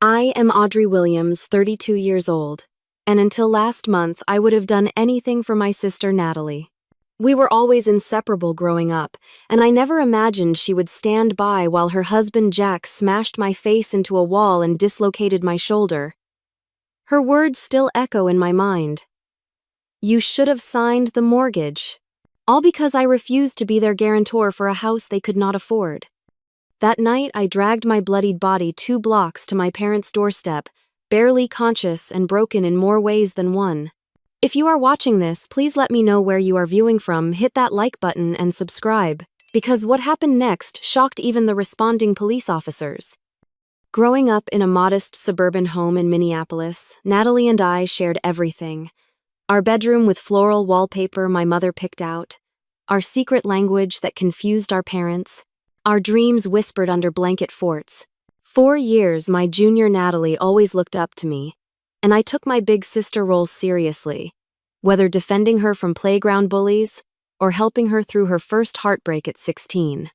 I am Audrey Williams, 32 years old, and until last month I would have done anything for my sister Natalie. We were always inseparable growing up, and I never imagined she would stand by while her husband Jack smashed my face into a wall and dislocated my shoulder. Her words still echo in my mind. "You should have signed the mortgage." All because I refused to be their guarantor for a house they could not afford. That night, I dragged my bloodied body 2 blocks to my parents' doorstep, barely conscious and broken in more ways than one. If you are watching this, please let me know where you are viewing from, hit that like button and subscribe, because what happened next shocked even the responding police officers. Growing up in a modest suburban home in Minneapolis, Natalie and I shared everything. Our bedroom with floral wallpaper my mother picked out, our secret language that confused our parents, our dreams whispered under blanket forts. 4 years, my junior Natalie always looked up to me, and I took my big sister role seriously, whether defending her from playground bullies or helping her through her first heartbreak at 16.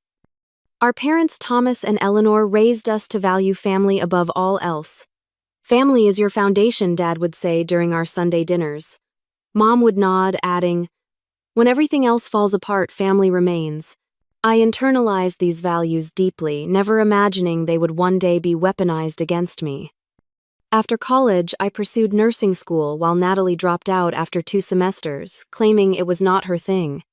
Our parents, Thomas and Eleanor, raised us to value family above all else. "Family is your foundation," Dad would say during our Sunday dinners. Mom would nod, adding, "When everything else falls apart, family remains." I internalized these values deeply, never imagining they would one day be weaponized against me. After college, I pursued nursing school while Natalie dropped out after 2 semesters, claiming it was not her thing.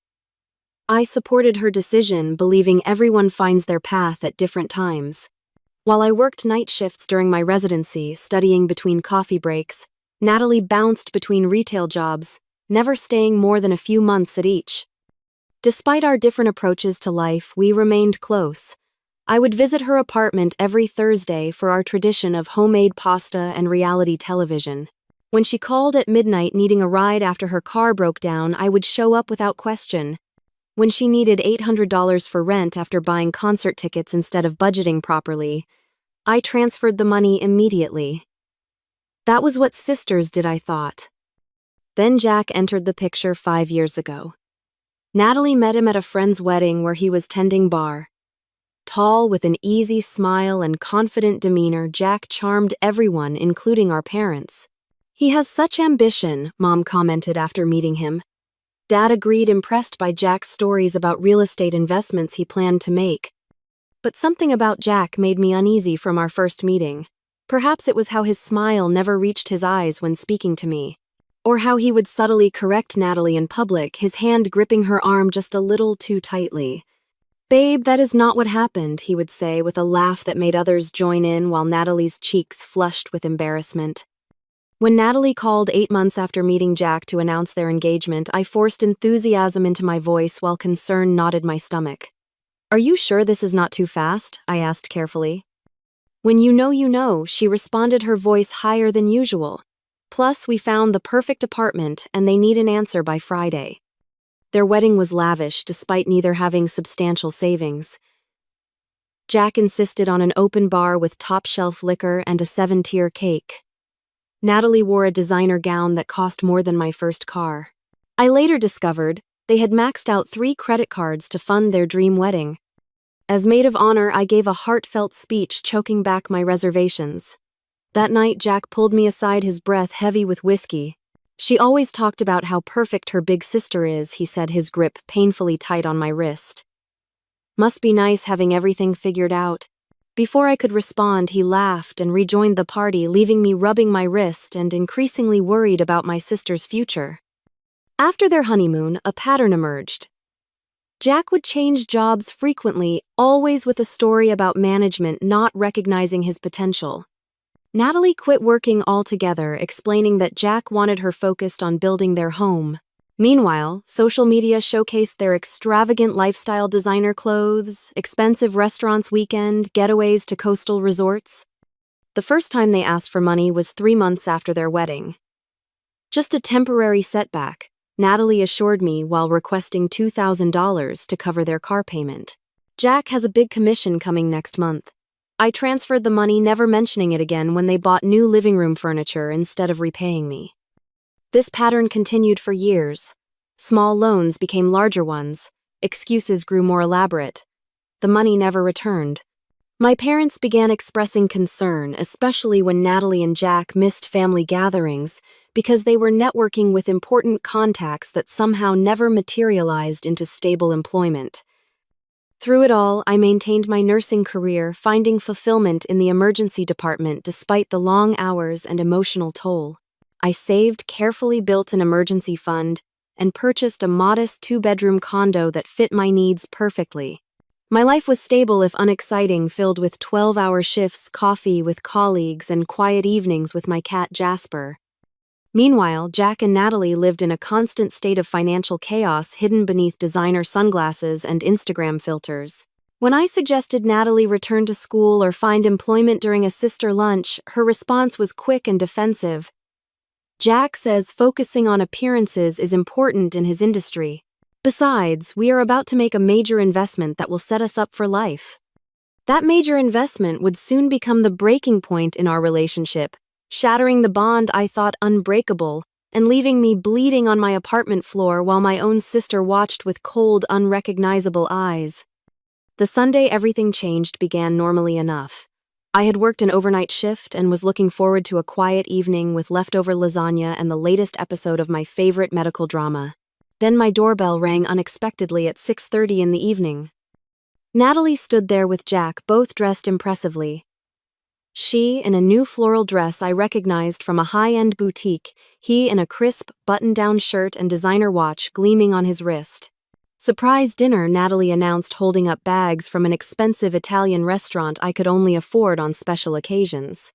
I supported her decision, believing everyone finds their path at different times. While I worked night shifts during my residency, studying between coffee breaks, Natalie bounced between retail jobs, never staying more than a few months at each. Despite our different approaches to life, we remained close. I would visit her apartment every Thursday for our tradition of homemade pasta and reality television. When she called at midnight needing a ride after her car broke down, I would show up without question. When she needed $800 for rent after buying concert tickets instead of budgeting properly, I transferred the money immediately. That was what sisters did, I thought. Then Jack entered the picture 5 years ago. Natalie met him at a friend's wedding where he was tending bar. Tall, with an easy smile and confident demeanor, Jack charmed everyone, including our parents. "He has such ambition," Mom commented after meeting him. Dad agreed, impressed by Jack's stories about real estate investments he planned to make. But something about Jack made me uneasy from our first meeting. Perhaps it was how his smile never reached his eyes when speaking to me. Or how he would subtly correct Natalie in public, his hand gripping her arm just a little too tightly. "Babe, that is not what happened," he would say with a laugh that made others join in while Natalie's cheeks flushed with embarrassment. When Natalie called 8 months after meeting Jack to announce their engagement, I forced enthusiasm into my voice while concern knotted my stomach. "Are you sure this is not too fast?" I asked carefully. "When you know," she responded, her voice higher than usual. Plus, we found the perfect apartment, and they need an answer by Friday. Their wedding was lavish, despite neither having substantial savings. Jack insisted on an open bar with top-shelf liquor and a 7-tier cake. Natalie wore a designer gown that cost more than my first car. I later discovered they had maxed out 3 credit cards to fund their dream wedding. As maid of honor, I gave a heartfelt speech, choking back my reservations. That night, Jack pulled me aside, his breath heavy with whiskey. "She always talked about how perfect her big sister is," he said, his grip painfully tight on my wrist. "Must be nice having everything figured out." Before I could respond, he laughed and rejoined the party, leaving me rubbing my wrist and increasingly worried about my sister's future. After their honeymoon, a pattern emerged. Jack would change jobs frequently, always with a story about management not recognizing his potential. Natalie quit working altogether, explaining that Jack wanted her focused on building their home. Meanwhile, social media showcased their extravagant lifestyle, designer clothes, expensive restaurants, weekend getaways to coastal resorts. The first time they asked for money was 3 months after their wedding. "Just a temporary setback," Natalie assured me while requesting $2,000 to cover their car payment. "Jack has a big commission coming next month." I transferred the money, never mentioning it again when they bought new living room furniture instead of repaying me. This pattern continued for years. Small loans became larger ones. Excuses grew more elaborate. The money never returned. My parents began expressing concern, especially when Natalie and Jack missed family gatherings, because they were networking with important contacts that somehow never materialized into stable employment. Through it all, I maintained my nursing career, finding fulfillment in the emergency department despite the long hours and emotional toll. I saved, carefully built an emergency fund, and purchased a modest two-bedroom condo that fit my needs perfectly. My life was stable if unexciting, filled with 12-hour shifts, coffee with colleagues, and quiet evenings with my cat Jasper. Meanwhile, Jack and Natalie lived in a constant state of financial chaos hidden beneath designer sunglasses and Instagram filters. When I suggested Natalie return to school or find employment during a sister lunch, her response was quick and defensive. Jack says focusing on appearances is important in his industry. Besides, we are about to make a major investment that will set us up for life. That major investment would soon become the breaking point in our relationship, shattering the bond I thought unbreakable and leaving me bleeding on my apartment floor while my own sister watched with cold, unrecognizable eyes. The Sunday everything changed began normally enough. I had worked an overnight shift and was looking forward to a quiet evening with leftover lasagna and the latest episode of my favorite medical drama. Then my doorbell rang unexpectedly at 6:30 in the evening. Natalie stood there with Jack, both dressed impressively. She in a new floral dress I recognized from a high-end boutique, he in a crisp, button-down shirt and designer watch gleaming on his wrist. "Surprise dinner," Natalie announced, holding up bags from an expensive Italian restaurant I could only afford on special occasions.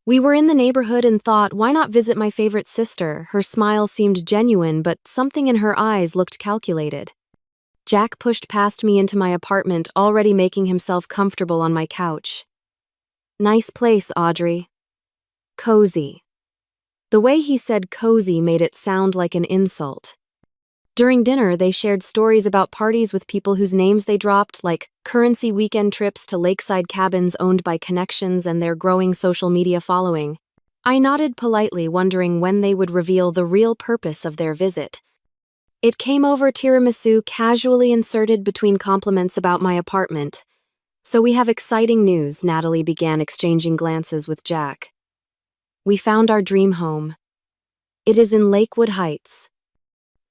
We were in the neighborhood and thought, why not visit my favorite sister? Her smile seemed genuine, but something in her eyes looked calculated. Jack pushed past me into my apartment, already making himself comfortable on my couch. "Nice place, Audrey." "Cozy." The way he said cozy made it sound like an insult. During dinner, they shared stories about parties with people whose names they dropped, like currency weekend trips to lakeside cabins owned by connections and their growing social media following. I nodded politely, wondering when they would reveal the real purpose of their visit. It came over tiramisu casually inserted between compliments about my apartment. "So we have exciting news," Natalie began, exchanging glances with Jack. "We found our dream home. It is in Lakewood Heights."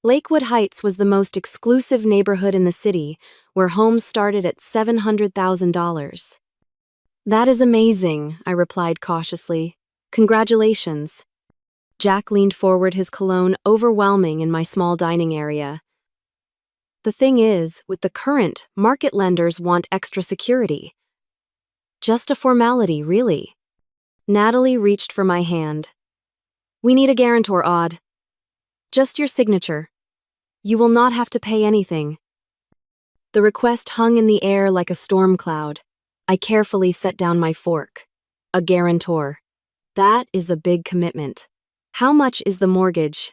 Lakewood Heights was the most exclusive neighborhood in the city, where homes started at $700,000. "That is amazing," I replied cautiously. "Congratulations." Jack leaned forward, his cologne overwhelming in my small dining area. "The thing is, with the current, market lenders want extra security." "Just a formality, really." Natalie reached for my hand. "We need a guarantor, Odd. Just your signature. You will not have to pay anything." The request hung in the air like a storm cloud. I carefully set down my fork. A guarantor. That is a big commitment. "How much is the mortgage?"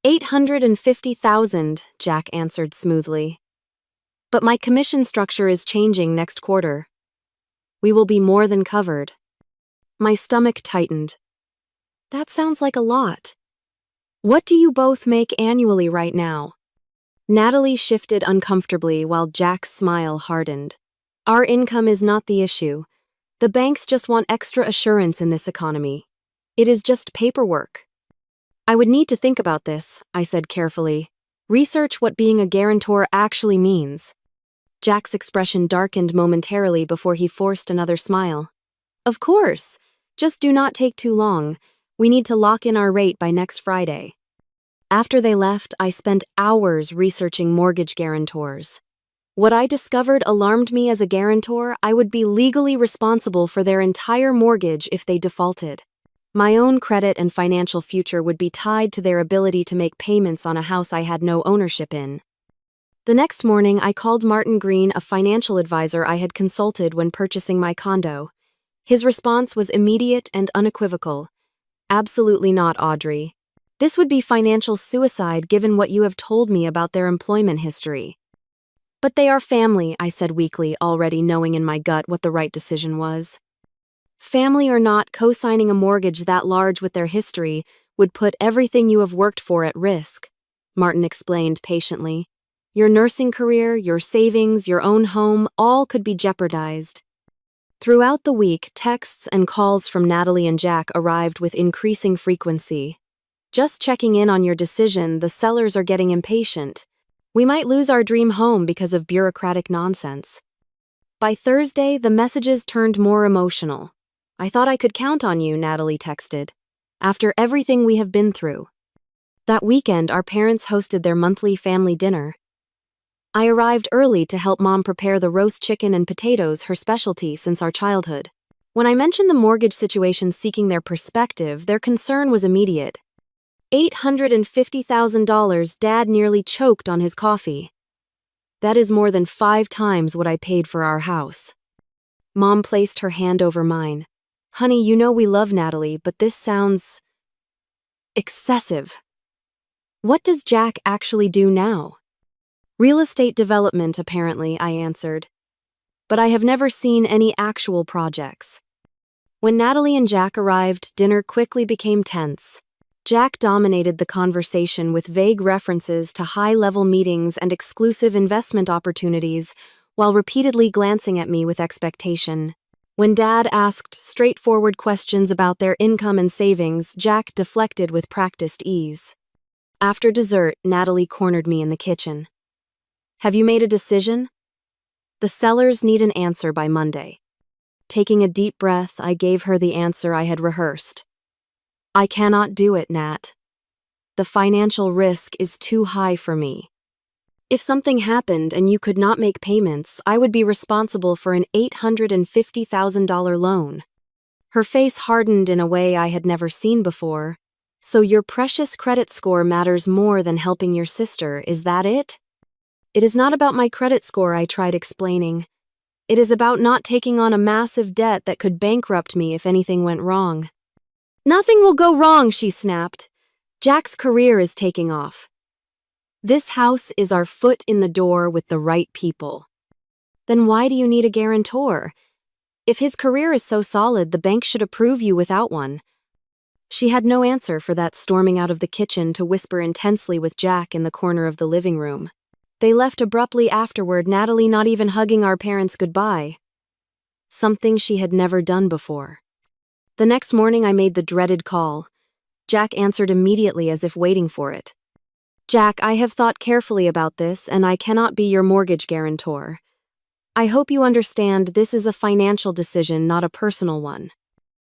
$850,000, Jack answered smoothly. "But my commission structure is changing next quarter. We will be more than covered." My stomach tightened. "That sounds like a lot. What do you both make annually right now?" Natalie shifted uncomfortably while Jack's smile hardened. "Our income is not the issue. The banks just want extra assurance in this economy. It is just paperwork." "I would need to think about this," I said carefully. "Research what being a guarantor actually means." Jack's expression darkened momentarily before he forced another smile. "Of course. Just do not take too long. We need to lock in our rate by next Friday." After they left, I spent hours researching mortgage guarantors. What I discovered alarmed me. As a guarantor, I would be legally responsible for their entire mortgage if they defaulted. My own credit and financial future would be tied to their ability to make payments on a house I had no ownership in. The next morning, I called Martin Green, a financial advisor I had consulted when purchasing my condo. His response was immediate and unequivocal. "Absolutely not, Audrey. This would be financial suicide given what you have told me about their employment history." "But they are family," I said weakly, already knowing in my gut what the right decision was. "Family or not, co-signing a mortgage that large with their history would put everything you have worked for at risk," Martin explained patiently. "Your nursing career, your savings, your own home, all could be jeopardized." Throughout the week, texts and calls from Natalie and Jack arrived with increasing frequency. Just checking in on your decision, the sellers are getting impatient. We might lose our dream home because of bureaucratic nonsense. By Thursday, the messages turned more emotional. I thought I could count on you, Natalie texted. After everything we have been through. That weekend, our parents hosted their monthly family dinner. I arrived early to help Mom prepare the roast chicken and potatoes, her specialty since our childhood. When I mentioned the mortgage situation seeking their perspective, their concern was immediate. $850,000, Dad nearly choked on his coffee. That is more than 5 times what I paid for our house. Mom placed her hand over mine. Honey, you know we love Natalie, but this sounds excessive. What does Jack actually do now? Real estate development, apparently, I answered. But I have never seen any actual projects. When Natalie and Jack arrived, dinner quickly became tense. Jack dominated the conversation with vague references to high-level meetings and exclusive investment opportunities, while repeatedly glancing at me with expectation. When Dad asked straightforward questions about their income and savings, Jack deflected with practiced ease. After dessert, Natalie cornered me in the kitchen. Have you made a decision? The sellers need an answer by Monday. Taking a deep breath, I gave her the answer I had rehearsed. I cannot do it, Nat. The financial risk is too high for me. If something happened and you could not make payments, I would be responsible for an $850,000 loan. Her face hardened in a way I had never seen before. So your precious credit score matters more than helping your sister, is that it? It is not about my credit score, I tried explaining. It is about not taking on a massive debt that could bankrupt me if anything went wrong. Nothing will go wrong, she snapped. Jack's career is taking off. This house is our foot in the door with the right people. Then why do you need a guarantor? If his career is so solid, the bank should approve you without one. She had no answer for that, storming out of the kitchen to whisper intensely with Jack in the corner of the living room. They left abruptly afterward, Natalie not even hugging our parents goodbye. Something she had never done before. The next morning I made the dreaded call. Jack answered immediately as if waiting for it. Jack, I have thought carefully about this and I cannot be your mortgage guarantor. I hope you understand this is a financial decision, not a personal one.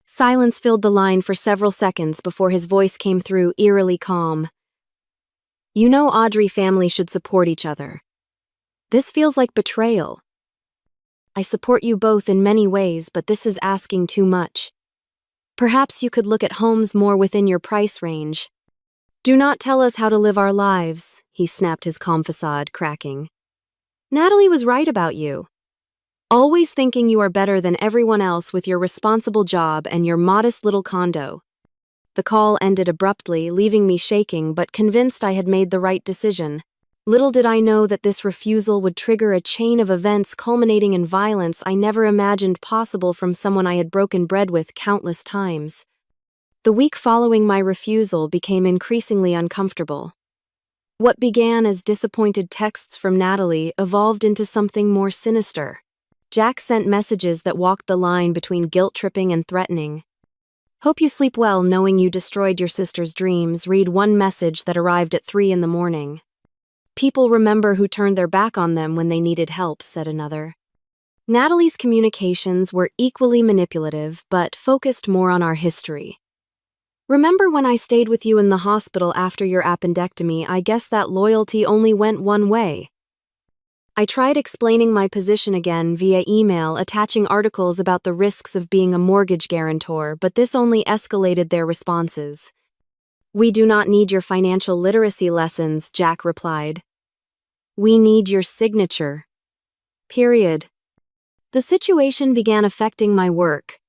Silence filled the line for several seconds before his voice came through, eerily calm. You know Audrey family should support each other. This feels like betrayal. I support you both in many ways, but this is asking too much. Perhaps you could look at homes more within your price range. Do not tell us how to live our lives, he snapped, his calm facade cracking. Natalie was right about you. Always thinking you are better than everyone else with your responsible job and your modest little condo. The call ended abruptly, leaving me shaking but convinced I had made the right decision. Little did I know that this refusal would trigger a chain of events culminating in violence I never imagined possible from someone I had broken bread with countless times. The week following my refusal became increasingly uncomfortable. What began as disappointed texts from Natalie evolved into something more sinister. Jack sent messages that walked the line between guilt-tripping and threatening. Hope you sleep well knowing you destroyed your sister's dreams. Read one message that arrived at 3 a.m. People remember who turned their back on them when they needed help, said another. Natalie's communications were equally manipulative, but focused more on our history. Remember when I stayed with you in the hospital after your appendectomy? I guess that loyalty only went one way. I tried explaining my position again via email, attaching articles about the risks of being a mortgage guarantor, but this only escalated their responses. We do not need your financial literacy lessons, Jack replied. We need your signature. Period. The situation began affecting my work.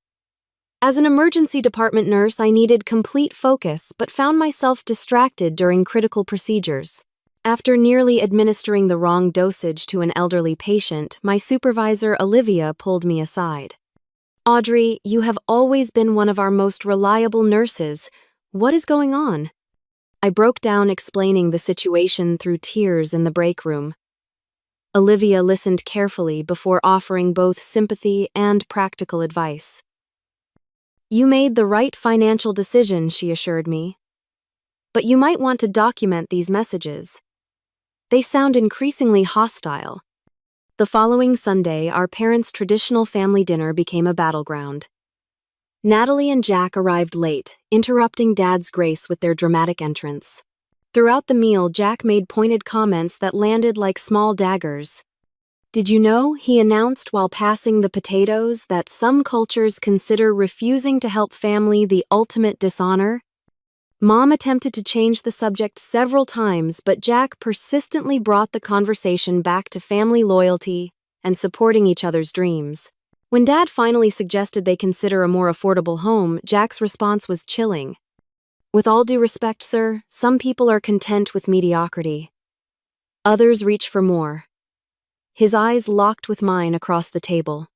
As an emergency department nurse, I needed complete focus, but found myself distracted during critical procedures. After nearly administering the wrong dosage to an elderly patient, my supervisor, Olivia, pulled me aside. Audrey, you have always been one of our most reliable nurses. What is going on? I broke down explaining the situation through tears in the break room. Olivia listened carefully before offering both sympathy and practical advice. "You made the right financial decision," she assured me. "But you might want to document these messages. They sound increasingly hostile." The following Sunday, our parents' traditional family dinner became a battleground. Natalie and Jack arrived late, interrupting Dad's grace with their dramatic entrance. Throughout the meal, Jack made pointed comments that landed like small daggers. "Did you know," he announced while passing the potatoes, "that some cultures consider refusing to help family the ultimate dishonor?" Mom attempted to change the subject several times, but Jack persistently brought the conversation back to family loyalty and supporting each other's dreams. When Dad finally suggested they consider a more affordable home, Jack's response was chilling. "With all due respect, sir, some people are content with mediocrity. Others reach for more." His eyes locked with mine across the table.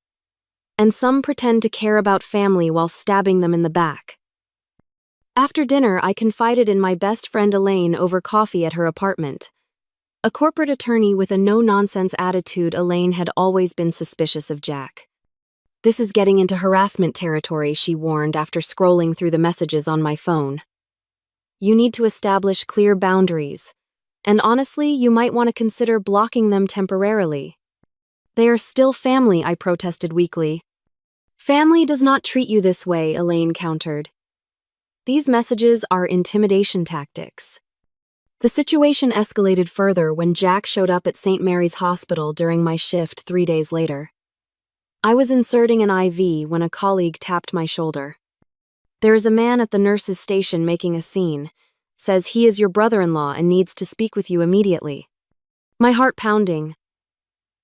"And some pretend to care about family while stabbing them in the back." After dinner, I confided in my best friend Elaine over coffee at her apartment. A corporate attorney with a no-nonsense attitude, Elaine had always been suspicious of Jack. "This is getting into harassment territory," she warned after scrolling through the messages on my phone. "You need to establish clear boundaries. And honestly, you might want to consider blocking them temporarily." "They are still family," I protested weakly. "Family does not treat you this way," Elaine countered. "These messages are intimidation tactics." The situation escalated further when Jack showed up at St. Mary's Hospital during my shift 3 days later. I was inserting an IV when a colleague tapped my shoulder. "There is a man at the nurse's station making a scene. Says he is your brother-in-law and needs to speak with you immediately." My heart pounding.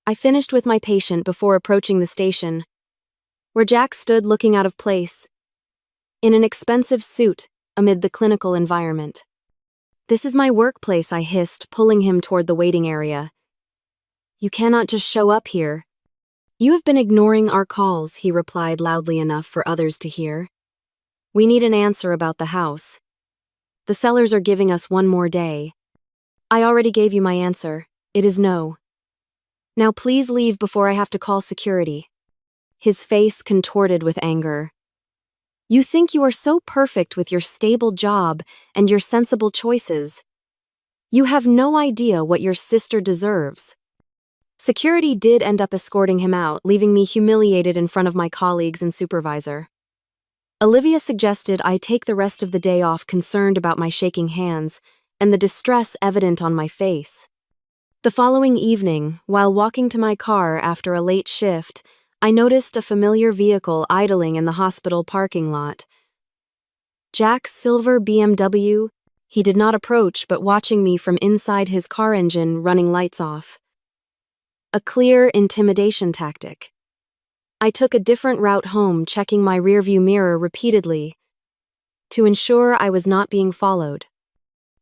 I finished with my patient before approaching the station, where Jack stood looking out of place, in an expensive suit amid the clinical environment. "This is my workplace," I hissed, pulling him toward the waiting area. "You cannot just show up here." "You have been ignoring our calls," he replied loudly enough for others to hear. "We need an answer about the house. The sellers are giving us one more day." "I already gave you my answer. It is no. Now please leave before I have to call security." His face contorted with anger. "You think you are so perfect with your stable job and your sensible choices. You have no idea what your sister deserves." Security did end up escorting him out, leaving me humiliated in front of my colleagues and supervisor. Olivia suggested I take the rest of the day off, concerned about my shaking hands and the distress evident on my face. The following evening, while walking to my car after a late shift, I noticed a familiar vehicle idling in the hospital parking lot. Jack's silver BMW. He did not approach, but watching me from inside his car engine, running lights off. A clear intimidation tactic. I took a different route home, checking my rearview mirror repeatedly to ensure I was not being followed.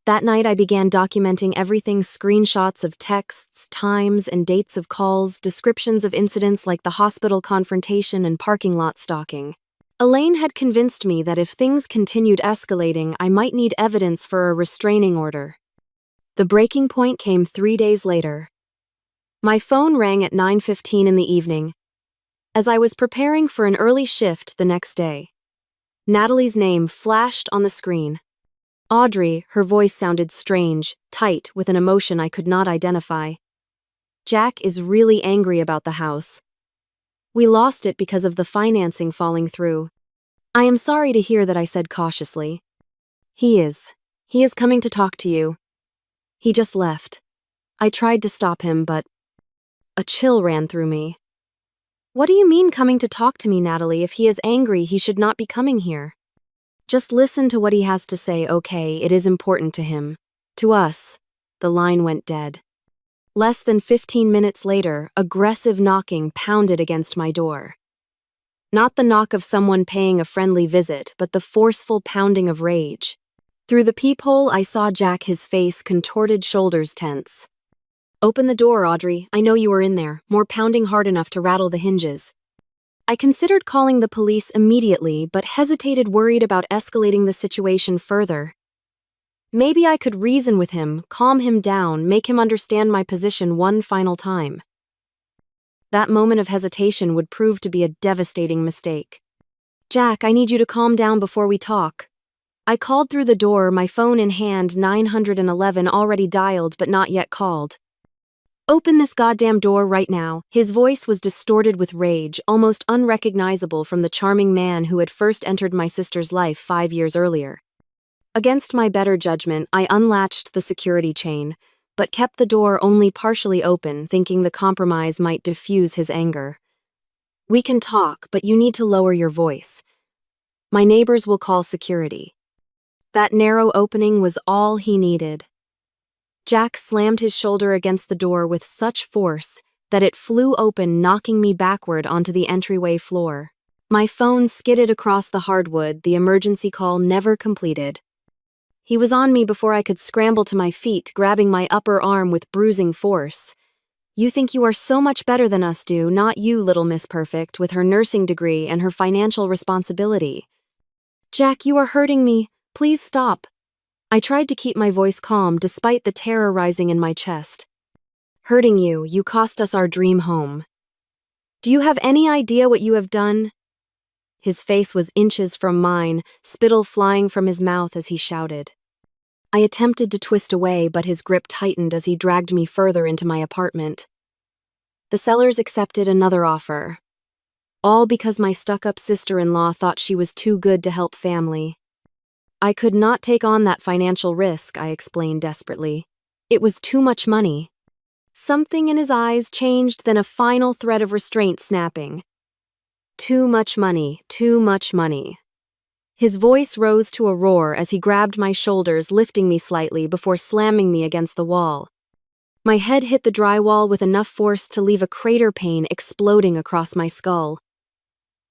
That night, I began documenting everything: screenshots of texts, times and dates of calls, descriptions of incidents like the hospital confrontation and parking lot stalking. Elaine had convinced me that if things continued escalating, I might need evidence for a restraining order. The breaking point came 3 days later. My phone rang at 9:15 in the evening, as I was preparing for an early shift the next day. Natalie's name flashed on the screen. Audrey, her voice sounded strange, tight, with an emotion I could not identify. "Jack is really angry about the house. We lost it because of the financing falling through." "I am sorry to hear that," I said cautiously. He is coming to talk to you. He just left." I tried to stop him, but a chill ran through me. "What do you mean coming to talk to me, Natalie? If he is angry, he should not be coming here." "Just listen to what he has to say, okay? It is important to him. To us." The line went dead. Less than 15 minutes later, aggressive knocking pounded against my door. Not the knock of someone paying a friendly visit, but the forceful pounding of rage. Through the peephole, I saw Jack, his face contorted, shoulders tense. "Open the door, Audrey. I know you are in there." More pounding hard enough to rattle the hinges. I considered calling the police immediately, but hesitated, worried about escalating the situation further. Maybe I could reason with him, calm him down, make him understand my position one final time. That moment of hesitation would prove to be a devastating mistake. "Jack, I need you to calm down before we talk." I called through the door, my phone in hand, 911 already dialed but not yet called. "Open this goddamn door right now." His voice was distorted with rage, almost unrecognizable from the charming man who had first entered my sister's life 5 years earlier. Against my better judgment, I unlatched the security chain, but kept the door only partially open, thinking the compromise might diffuse his anger. "We can talk, but you need to lower your voice. My neighbors will call security." That narrow opening was all he needed. Jack slammed his shoulder against the door with such force that it flew open, knocking me backward onto the entryway floor. My phone skidded across the hardwood, the emergency call never completed. He was on me before I could scramble to my feet, grabbing my upper arm with bruising force. "You think you are so much better than us, do, not you, little Miss Perfect, with her nursing degree and her financial responsibility." "Jack, you are hurting me. Please stop." I tried to keep my voice calm despite the terror rising in my chest. "Hurting you, you cost us our dream home. Do you have any idea what you have done?" His face was inches from mine, spittle flying from his mouth as he shouted. I attempted to twist away, but his grip tightened as he dragged me further into my apartment. The sellers accepted another offer. All because my stuck-up sister-in-law thought she was too good to help family. I could not take on that financial risk, I explained desperately. It was too much money. Something in his eyes changed, then a final thread of restraint snapping. "Too much money, too much money." His voice rose to a roar as he grabbed my shoulders, lifting me slightly before slamming me against the wall. My head hit the drywall with enough force to leave a crater pain exploding across my skull.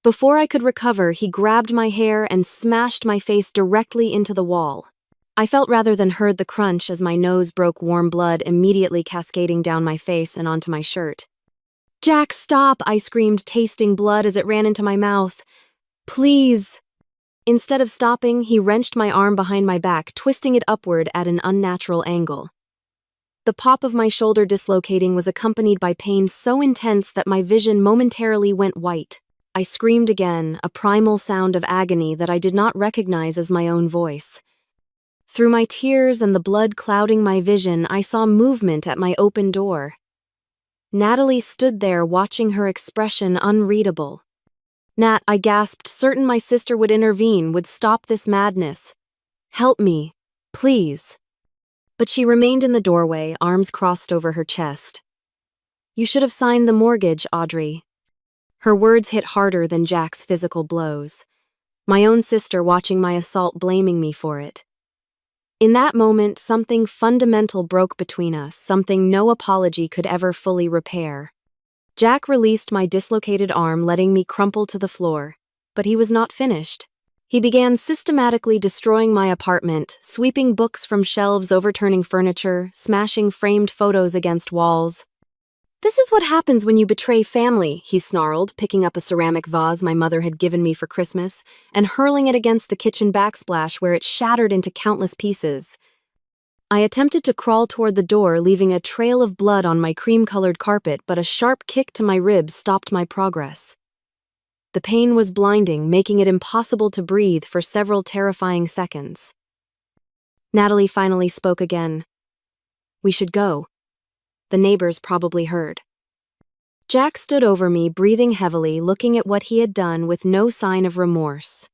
Before I could recover, he grabbed my hair and smashed my face directly into the wall. I felt rather than heard the crunch as my nose broke, warm blood immediately cascading down my face and onto my shirt. "Jack, stop!" I screamed, tasting blood as it ran into my mouth. "Please!" Instead of stopping, he wrenched my arm behind my back, twisting it upward at an unnatural angle. The pop of my shoulder dislocating was accompanied by pain so intense that my vision momentarily went white. I screamed again, a primal sound of agony that I did not recognize as my own voice. Through my tears and the blood clouding my vision, I saw movement at my open door. Natalie stood there, watching, her expression unreadable. "Nat," I gasped, certain my sister would intervene, would stop this madness. "Help me, please." But she remained in the doorway, arms crossed over her chest. "You should have signed the mortgage, Audrey." Her words hit harder than Jack's physical blows. My own sister watching my assault, blaming me for it. In that moment, something fundamental broke between us, something no apology could ever fully repair. Jack released my dislocated arm, letting me crumple to the floor. But he was not finished. He began systematically destroying my apartment, sweeping books from shelves, overturning furniture, smashing framed photos against walls. "This is what happens when you betray family," he snarled, picking up a ceramic vase my mother had given me for Christmas and hurling it against the kitchen backsplash where it shattered into countless pieces. I attempted to crawl toward the door, leaving a trail of blood on my cream-colored carpet, but a sharp kick to my ribs stopped my progress. The pain was blinding, making it impossible to breathe for several terrifying seconds. Natalie finally spoke again. "We should go. The neighbors probably heard." Jack stood over me, breathing heavily, looking at what he had done with no sign of remorse.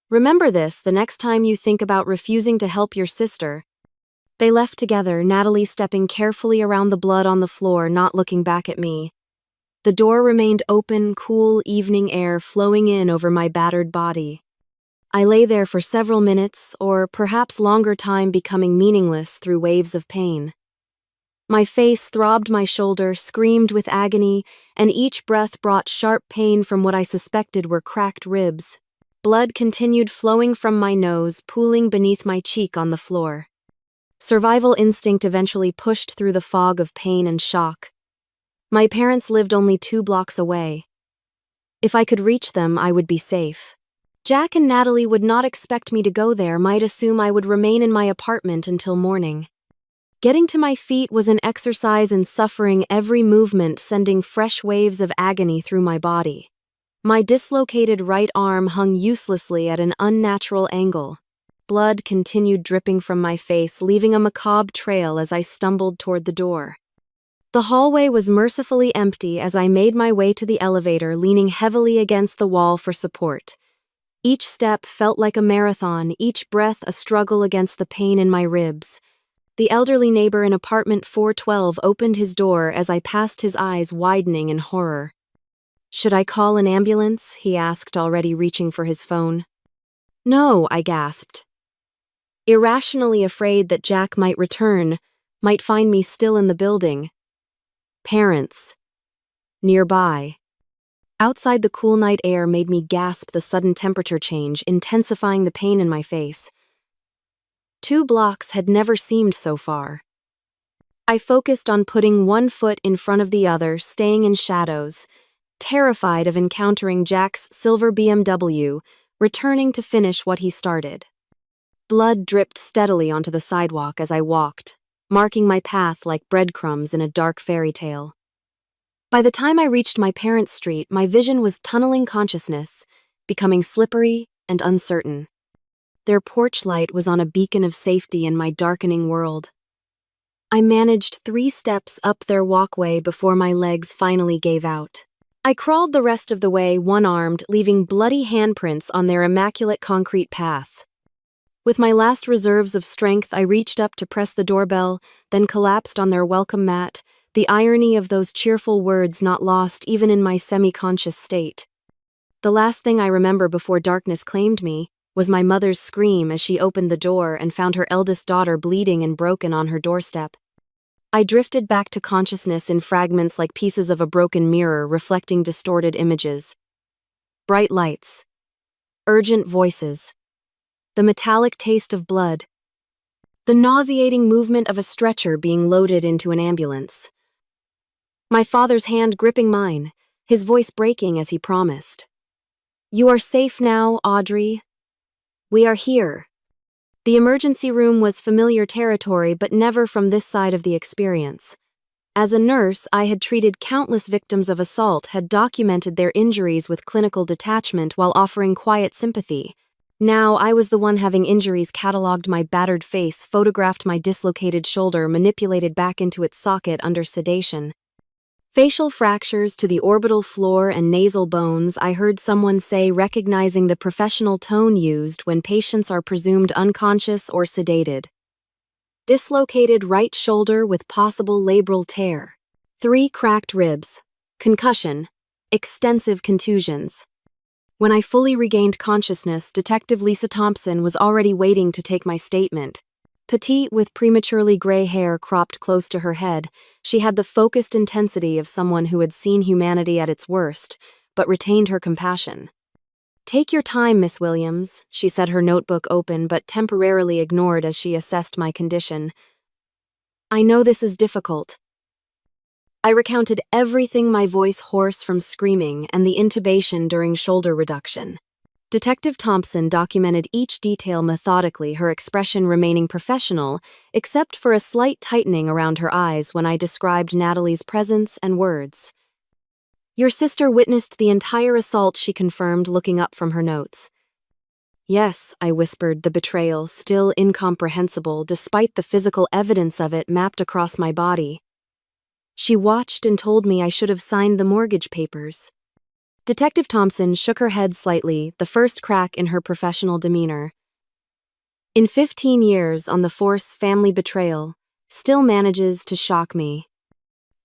"Remember this the next time you think about refusing to help your sister." They left together, Natalie stepping carefully around the blood on the floor, not looking back at me. The door remained open, cool evening air flowing in over my battered body. I lay there for several minutes, or perhaps longer time, becoming meaningless through waves of pain. My face throbbed, my shoulder screamed with agony, and each breath brought sharp pain from what I suspected were cracked ribs. Blood continued flowing from my nose, pooling beneath my cheek on the floor. Survival instinct eventually pushed through the fog of pain and shock. My parents lived only 2 blocks away. If I could reach them, I would be safe. Jack and Natalie would not expect me to go there, might assume I would remain in my apartment until morning. Getting to my feet was an exercise in suffering, every movement sending fresh waves of agony through my body. My dislocated right arm hung uselessly at an unnatural angle. Blood continued dripping from my face, leaving a macabre trail as I stumbled toward the door. The hallway was mercifully empty as I made my way to the elevator, leaning heavily against the wall for support. Each step felt like a marathon, each breath a struggle against the pain in my ribs. The elderly neighbor in apartment 412 opened his door as I passed, his eyes widening in horror. "Should I call an ambulance?" he asked, already reaching for his phone. "No," I gasped, irrationally afraid that Jack might return, might find me still in the building. Parents. Nearby. Outside, the cool night air made me gasp, the sudden temperature change, intensifying the pain in my face. 2 blocks had never seemed so far. I focused on putting one foot in front of the other, staying in shadows, terrified of encountering Jack's silver BMW, returning to finish what he started. Blood dripped steadily onto the sidewalk as I walked, marking my path like breadcrumbs in a dark fairy tale. By the time I reached my parents' street, my vision was tunneling consciousness, becoming slippery and uncertain. Their porch light was on a beacon of safety in my darkening world. I managed 3 steps up their walkway before my legs finally gave out. I crawled the rest of the way, one-armed, leaving bloody handprints on their immaculate concrete path. With my last reserves of strength, I reached up to press the doorbell, then collapsed on their welcome mat, the irony of those cheerful words not lost even in my semi-conscious state. The last thing I remember before darkness claimed me was my mother's scream as she opened the door and found her eldest daughter bleeding and broken on her doorstep. I drifted back to consciousness in fragments like pieces of a broken mirror reflecting distorted images. Bright lights. Urgent voices. The metallic taste of blood. The nauseating movement of a stretcher being loaded into an ambulance. My father's hand gripping mine, his voice breaking as he promised. "You are safe now, Audrey. We are here." The emergency room was familiar territory, but never from this side of the experience. As a nurse, I had treated countless victims of assault, had documented their injuries with clinical detachment while offering quiet sympathy. Now I was the one having injuries, catalogued my battered face, photographed my dislocated shoulder, manipulated back into its socket under sedation. Facial fractures to the orbital floor and nasal bones, I heard someone say, recognizing the professional tone used when patients are presumed unconscious or sedated. Dislocated right shoulder with possible labral tear. 3 cracked ribs. Concussion. Extensive contusions. When I fully regained consciousness, Detective Lisa Thompson was already waiting to take my statement. Petite, with prematurely gray hair cropped close to her head, she had the focused intensity of someone who had seen humanity at its worst, but retained her compassion. "Take your time, Miss Williams," she said, her notebook open but temporarily ignored as she assessed my condition. "I know this is difficult." I recounted everything, my voice hoarse from screaming, and the intubation during shoulder reduction. Detective Thompson documented each detail methodically, her expression remaining professional, except for a slight tightening around her eyes when I described Natalie's presence and words. "Your sister witnessed the entire assault," she confirmed, looking up from her notes. "Yes," I whispered, the betrayal still incomprehensible despite the physical evidence of it mapped across my body. "She watched and told me I should have signed the mortgage papers." Detective Thompson shook her head slightly, the first crack in her professional demeanor. "In 15 years on the force, family betrayal still manages to shock me."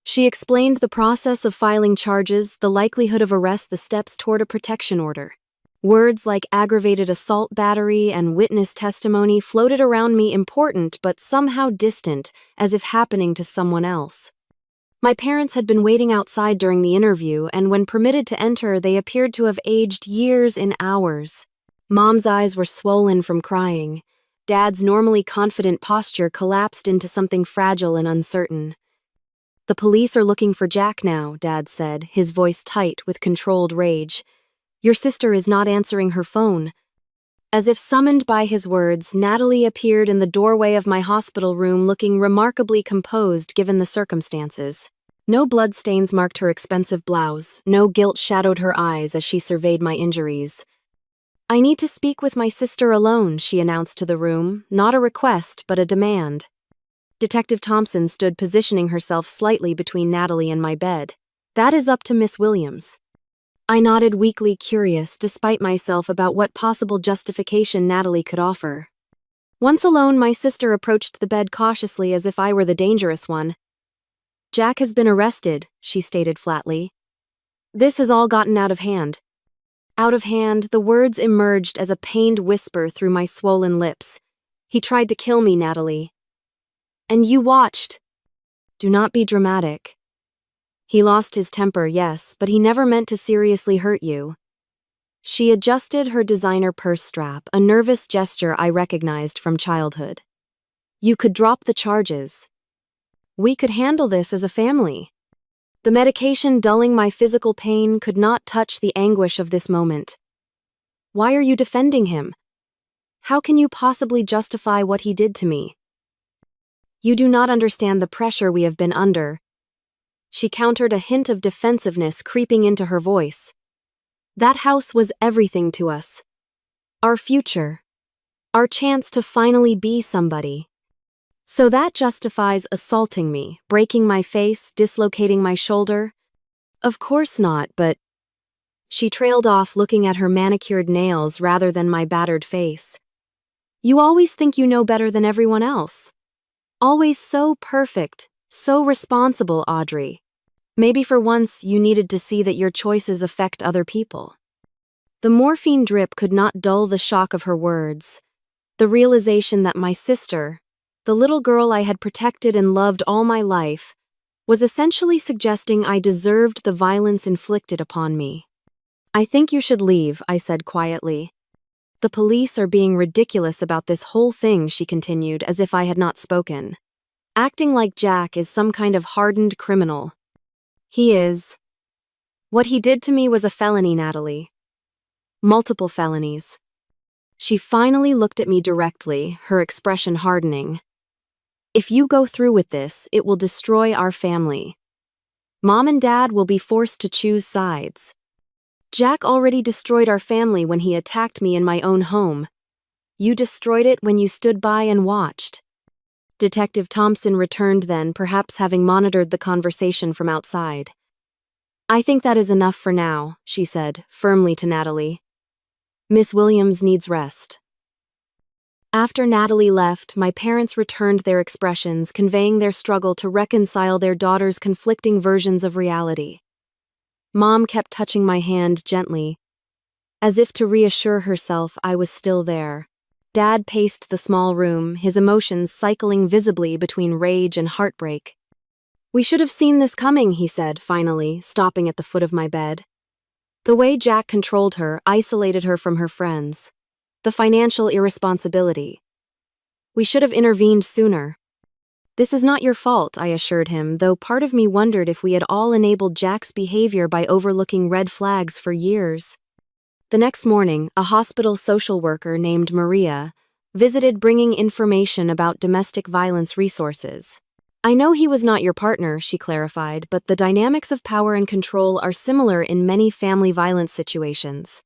She explained the process of filing charges, the likelihood of arrest, the steps toward a protection order. Words like aggravated assault, battery, and witness testimony floated around me, important but somehow distant, as if happening to someone else. My parents had been waiting outside during the interview, and when permitted to enter, they appeared to have aged years in hours. Mom's eyes were swollen from crying. Dad's normally confident posture collapsed into something fragile and uncertain. "The police are looking for Jack now," Dad said, his voice tight with controlled rage. "Your sister is not answering her phone." As if summoned by his words, Natalie appeared in the doorway of my hospital room looking remarkably composed given the circumstances. No bloodstains marked her expensive blouse, no guilt shadowed her eyes as she surveyed my injuries. "I need to speak with my sister alone," she announced to the room, not a request, but a demand. Detective Thompson stood positioning herself slightly between Natalie and my bed. "That is up to Miss Williams." I nodded, weakly curious, despite myself, about what possible justification Natalie could offer. Once alone, my sister approached the bed cautiously as if I were the dangerous one. "Jack has been arrested," she stated flatly. "This has all gotten out of hand." Out of hand, the words emerged as a pained whisper through my swollen lips. "He tried to kill me, Natalie. And you watched." "Do not be dramatic. He lost his temper, yes, but he never meant to seriously hurt you." She adjusted her designer purse strap, a nervous gesture I recognized from childhood. "You could drop the charges. We could handle this as a family." The medication dulling my physical pain could not touch the anguish of this moment. "Why are you defending him? How can you possibly justify what he did to me?" "You do not understand the pressure we have been under." She countered, a hint of defensiveness creeping into her voice. "That house was everything to us. Our future. Our chance to finally be somebody. So that justifies assaulting me, breaking my face, dislocating my shoulder?" "Of course not, but—" She trailed off, looking at her manicured nails rather than my battered face. "You always think you know better than everyone else. Always so perfect, so responsible, Audrey. Maybe for once you needed to see that your choices affect other people." The morphine drip could not dull the shock of her words. The realization that my sister, the little girl I had protected and loved all my life, was essentially suggesting I deserved the violence inflicted upon me. "I think you should leave," I said quietly. "The police are being ridiculous about this whole thing," she continued, as if I had not spoken. "Acting like Jack is some kind of hardened criminal. He is. What he did to me was a felony, Natalie. Multiple felonies." She finally looked at me directly, her expression hardening. "If you go through with this, it will destroy our family. Mom and Dad will be forced to choose sides. Jack already destroyed our family when he attacked me in my own home. You destroyed it when you stood by and watched." Detective Thompson returned then, perhaps having monitored the conversation from outside. "I think that is enough for now," she said, firmly to Natalie. "Miss Williams needs rest." After Natalie left, my parents returned their expressions, conveying their struggle to reconcile their daughter's conflicting versions of reality. Mom kept touching my hand gently, as if to reassure herself I was still there. Dad paced the small room, his emotions cycling visibly between rage and heartbreak. "We should have seen this coming," he said, finally, stopping at the foot of my bed. The way Jack controlled her, isolated her from her friends. The financial irresponsibility. "We should have intervened sooner." "This is not your fault," I assured him, though part of me wondered if we had all enabled Jack's behavior by overlooking red flags for years. The next morning, a hospital social worker named Maria visited, bringing information about domestic violence resources. "I know he was not your partner," she clarified, "but the dynamics of power and control are similar in many family violence situations."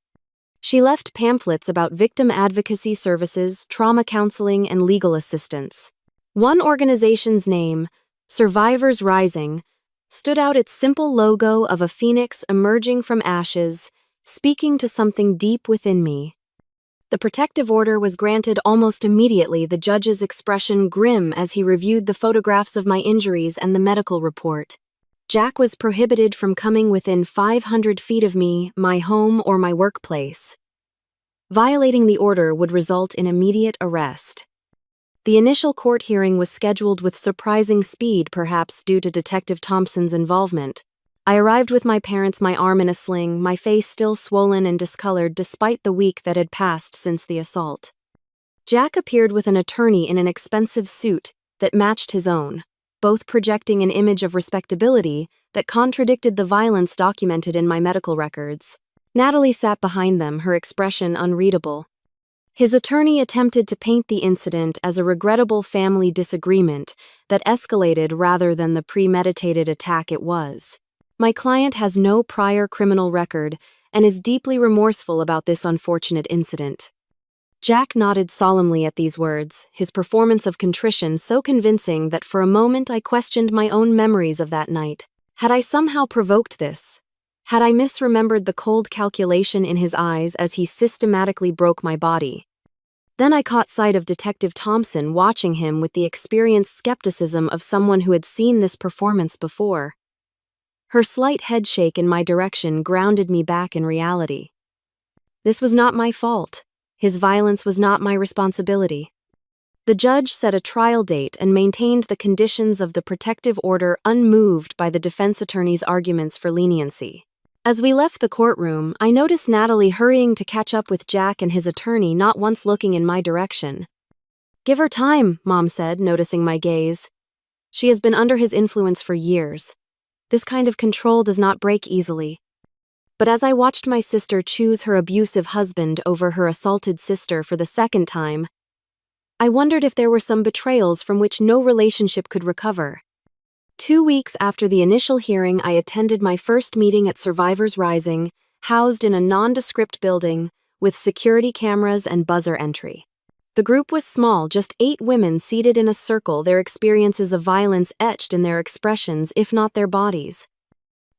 She left pamphlets about victim advocacy services, trauma counseling, and legal assistance. One organization's name, Survivors Rising, stood out, its simple logo of a phoenix emerging from ashes, speaking to something deep within me. The protective order was granted almost immediately, the judge's expression grim as he reviewed the photographs of my injuries and the medical report. Jack was prohibited from coming within 500 feet of me, my home, or my workplace. Violating the order would result in immediate arrest. The initial court hearing was scheduled with surprising speed, perhaps due to Detective Thompson's involvement. I arrived with my parents, my arm in a sling, my face still swollen and discolored despite the week that had passed since the assault. Jack appeared with an attorney in an expensive suit that matched his own, both projecting an image of respectability that contradicted the violence documented in my medical records. Natalie sat behind them, her expression unreadable. His attorney attempted to paint the incident as a regrettable family disagreement that escalated rather than the premeditated attack it was. My client has no prior criminal record and is deeply remorseful about this unfortunate incident. Jack nodded solemnly at these words, his performance of contrition so convincing that for a moment I questioned my own memories of that night. Had I somehow provoked this? Had I misremembered the cold calculation in his eyes as he systematically broke my body? Then I caught sight of Detective Thompson watching him with the experienced skepticism of someone who had seen this performance before. Her slight headshake in my direction grounded me back in reality. This was not my fault. His violence was not my responsibility. The judge set a trial date and maintained the conditions of the protective order unmoved by the defense attorney's arguments for leniency. As we left the courtroom, I noticed Natalie hurrying to catch up with Jack and his attorney, not once looking in my direction. "Give her time," Mom said, noticing my gaze. "She has been under his influence for years. This kind of control does not break easily." But as I watched my sister choose her abusive husband over her assaulted sister for the second time, I wondered if there were some betrayals from which no relationship could recover. 2 weeks after the initial hearing, I attended my first meeting at Survivors Rising, housed in a nondescript building with security cameras and buzzer entry. The group was small, just 8 women seated in a circle, their experiences of violence etched in their expressions, if not their bodies.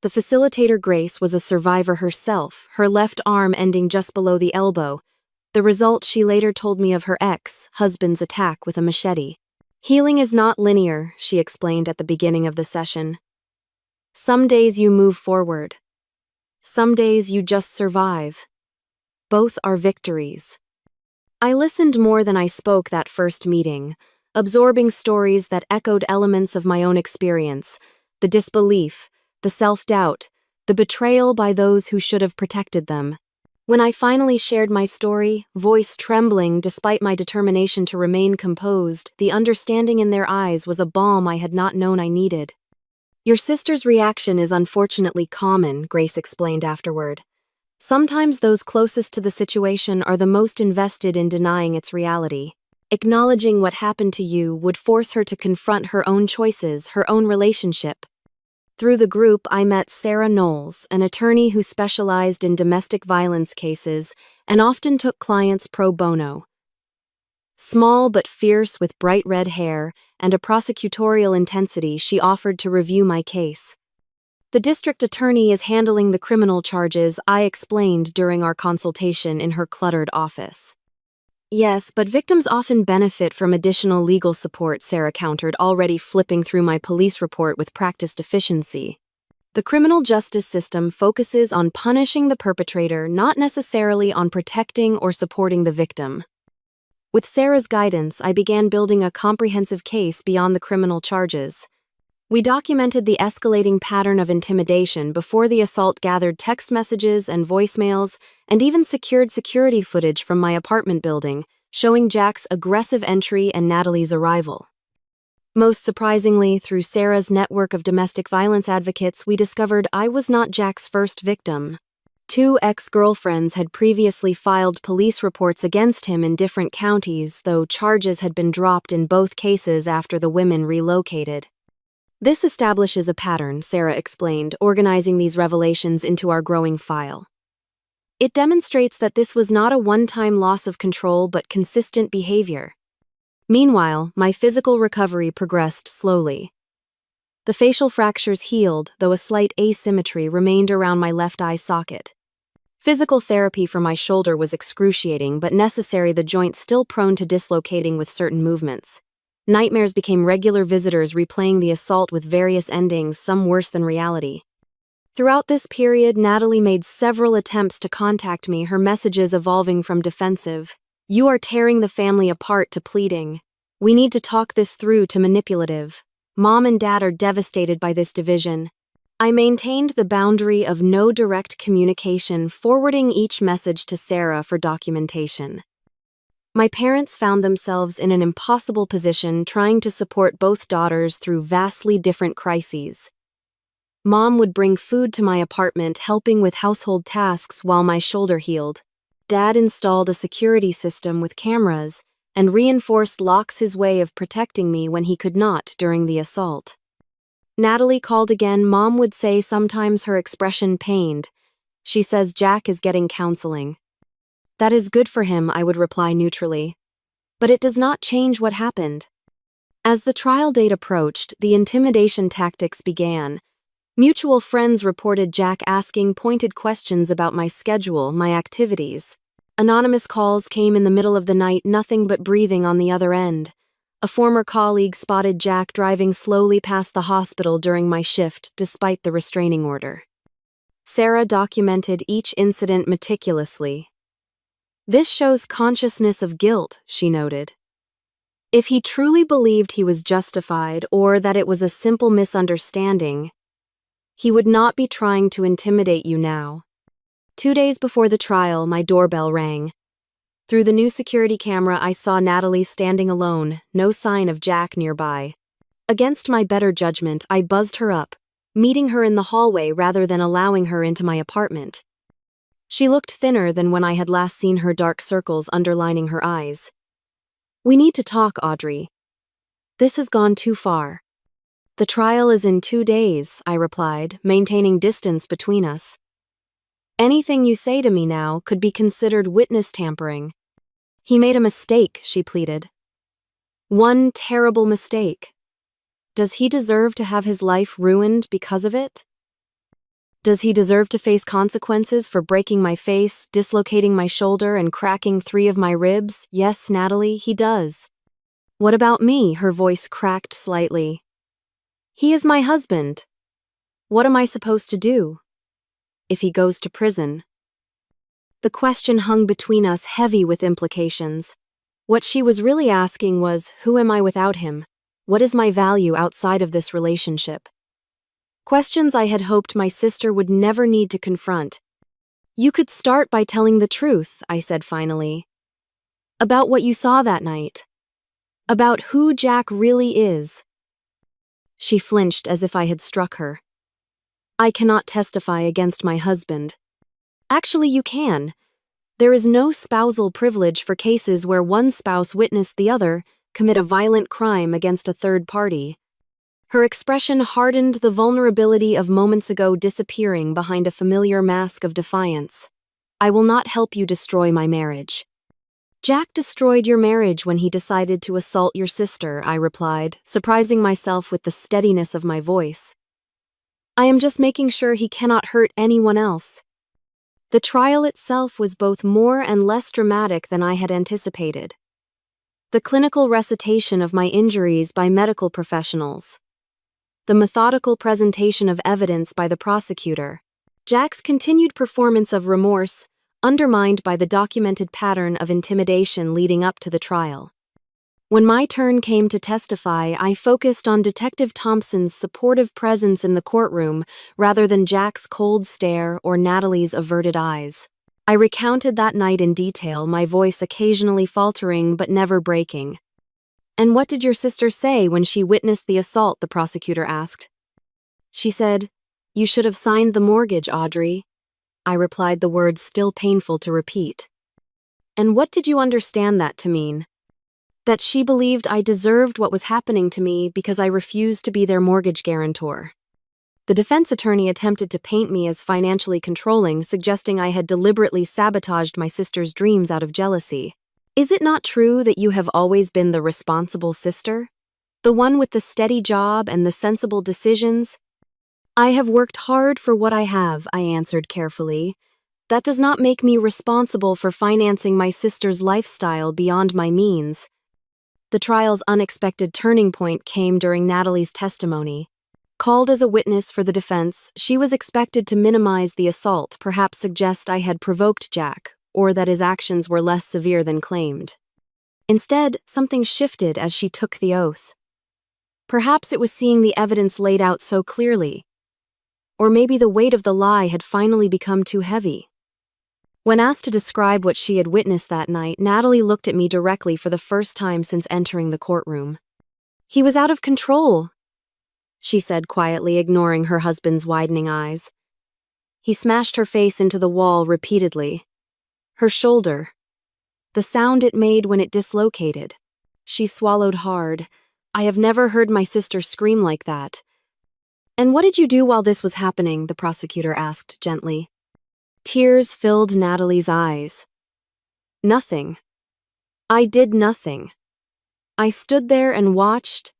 The facilitator, Grace, was a survivor herself, her left arm ending just below the elbow. The result, she later told me, of her ex-husband's attack with a machete. "Healing is not linear," she explained at the beginning of the session. "Some days you move forward. Some days you just survive. Both are victories." I listened more than I spoke that first meeting, absorbing stories that echoed elements of my own experience, the disbelief, the self-doubt, the betrayal by those who should have protected them. When I finally shared my story, voice trembling despite my determination to remain composed, the understanding in their eyes was a balm I had not known I needed. "Your sister's reaction is unfortunately common," Grace explained afterward. "Sometimes those closest to the situation are the most invested in denying its reality. Acknowledging what happened to you would force her to confront her own choices, her own relationship." Through the group, I met Sarah Knowles, an attorney who specialized in domestic violence cases and often took clients pro bono. Small but fierce, with bright red hair and a prosecutorial intensity, she offered to review my case. "The district attorney is handling the criminal charges," I explained during our consultation in her cluttered office. "Yes, but victims often benefit from additional legal support," Sarah countered, already flipping through my police report with practiced efficiency. "The criminal justice system focuses on punishing the perpetrator, not necessarily on protecting or supporting the victim." With Sarah's guidance, I began building a comprehensive case beyond the criminal charges. We documented the escalating pattern of intimidation before the assault, gathered text messages and voicemails, and even secured security footage from my apartment building, showing Jack's aggressive entry and Natalie's arrival. Most surprisingly, through Sarah's network of domestic violence advocates, we discovered I was not Jack's first victim. 2 ex-girlfriends had previously filed police reports against him in different counties, though charges had been dropped in both cases after the women relocated. "This establishes a pattern," Sarah explained, organizing these revelations into our growing file. "It demonstrates that this was not a one-time loss of control but consistent behavior." Meanwhile, my physical recovery progressed slowly. The facial fractures healed, though a slight asymmetry remained around my left eye socket. Physical therapy for my shoulder was excruciating but necessary, the joint still prone to dislocating with certain movements. Nightmares became regular visitors, replaying the assault with various endings, some worse than reality. Throughout this period, Natalie made several attempts to contact me, her messages evolving from defensive, "You are tearing the family apart," to pleading, "We need to talk this through," to manipulative, "Mom and Dad are devastated by this division." I maintained the boundary of no direct communication, forwarding each message to Sarah for documentation. My parents found themselves in an impossible position, trying to support both daughters through vastly different crises. Mom would bring food to my apartment, helping with household tasks while my shoulder healed. Dad installed a security system with cameras and reinforced locks his way of protecting me when he could not during the assault. Natalie called again. Mom would say sometimes her expression pained. She says Jack is getting counseling. That is good for him, I would reply neutrally. But it does not change what happened. As the trial date approached, the intimidation tactics began. Mutual friends reported Jack asking pointed questions about my schedule, my activities. Anonymous calls came in the middle of the night, nothing but breathing on the other end. A former colleague spotted Jack driving slowly past the hospital during my shift, despite the restraining order. Sarah documented each incident meticulously. This shows consciousness of guilt, she noted. If he truly believed he was justified or that it was a simple misunderstanding, he would not be trying to intimidate you now. 2 days before the trial, my doorbell rang. Through the new security camera, I saw Natalie standing alone, no sign of Jack nearby. Against my better judgment, I buzzed her up, meeting her in the hallway rather than allowing her into my apartment. She looked thinner than when I had last seen her, dark circles underlining her eyes. We need to talk, Audrey. This has gone too far. The trial is in 2 days, I replied, maintaining distance between us. Anything you say to me now could be considered witness tampering. He made a mistake, she pleaded. One terrible mistake. Does he deserve to have his life ruined because of it? Does he deserve to face consequences for breaking my face, dislocating my shoulder, and cracking 3 of my ribs? Yes, Natalie, he does. What about me? Her voice cracked slightly. He is my husband. What am I supposed to do? If he goes to prison? The question hung between us, heavy with implications. What she was really asking was, who am I without him? What is my value outside of this relationship? Questions I had hoped my sister would never need to confront. You could start by telling the truth, I said finally. About what you saw that night. About who Jack really is. She flinched as if I had struck her. I cannot testify against my husband. Actually, you can. There is no spousal privilege for cases where one spouse witnessed the other commit a violent crime against a third party. Her expression hardened, the vulnerability of moments ago disappearing behind a familiar mask of defiance. I will not help you destroy my marriage. Jack destroyed your marriage when he decided to assault your sister, I replied, surprising myself with the steadiness of my voice. I am just making sure he cannot hurt anyone else. The trial itself was both more and less dramatic than I had anticipated. The clinical recitation of my injuries by medical professionals. The methodical presentation of evidence by the prosecutor. Jack's continued performance of remorse, undermined by the documented pattern of intimidation leading up to the trial. When my turn came to testify, I focused on Detective Thompson's supportive presence in the courtroom rather than Jack's cold stare or Natalie's averted eyes. I recounted that night in detail, my voice occasionally faltering but never breaking. And what did your sister say when she witnessed the assault? The prosecutor asked. She said, "You should have signed the mortgage, Audrey." I replied, the words still painful to repeat. And what did you understand that to mean? That she believed I deserved what was happening to me because I refused to be their mortgage guarantor. The defense attorney attempted to paint me as financially controlling, suggesting I had deliberately sabotaged my sister's dreams out of jealousy. Is it not true that you have always been the responsible sister? The one with the steady job and the sensible decisions? I have worked hard for what I have, I answered carefully. That does not make me responsible for financing my sister's lifestyle beyond my means. The trial's unexpected turning point came during Natalie's testimony. Called as a witness for the defense, she was expected to minimize the assault, perhaps suggest I had provoked Jack, or that his actions were less severe than claimed. Instead, something shifted as she took the oath. Perhaps it was seeing the evidence laid out so clearly. Or maybe the weight of the lie had finally become too heavy. When asked to describe what she had witnessed that night, Natalie looked at me directly for the first time since entering the courtroom. He was out of control, she said quietly, ignoring her husband's widening eyes. He smashed her face into the wall repeatedly. Her shoulder. The sound it made when it dislocated. She swallowed hard. I have never heard my sister scream like that. And what did you do while this was happening? The prosecutor asked gently. Tears filled Natalie's eyes. Nothing. I did nothing. I stood there and watched,